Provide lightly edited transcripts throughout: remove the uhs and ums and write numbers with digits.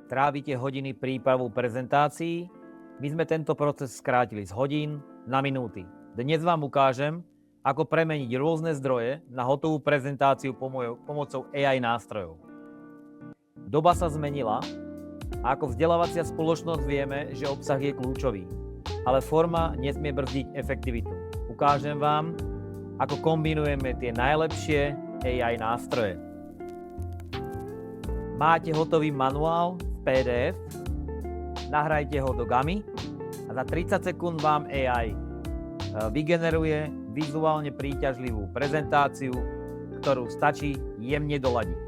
Trávite hodiny prípravou prezentácií? My sme tento proces skrátili z hodín na minúty. Dnes vám ukážem, ako premeniť rôzne zdroje na hotovú prezentáciu pomocou AI nástrojov. Doba sa zmenila a ako vzdelávacia spoločnosť vieme, že obsah je kľúčový, ale forma nesmie brzdiť efektivitu. Ukážem vám, ako kombinujeme tie najlepšie AI nástroje. Máte hotový manuál v PDF, nahrajte ho do Gamy a za 30 sekúnd vám AI vygeneruje vizuálne príťažlivú prezentáciu, ktorú stačí jemne doladiť.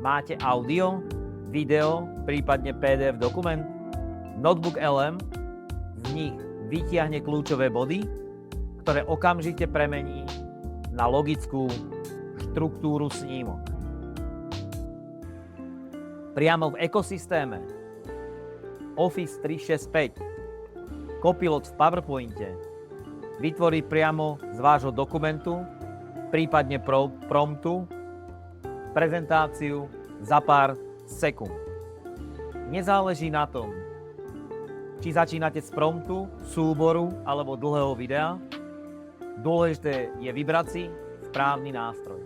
Máte audio, video, prípadne PDF dokument? Notebook LM z nich vytiahne kľúčové body, ktoré okamžite premení na logickú štruktúru snímok. Priamo v ekosystéme Office 365 Copilot v PowerPointe vytvorí priamo z vášho dokumentu, prípadne promptu, prezentáciu za pár sekúnd. Nezáleží na tom, či začínate z promptu, súboru alebo dlhého videa. Dôležité je vybrať si správny nástroj.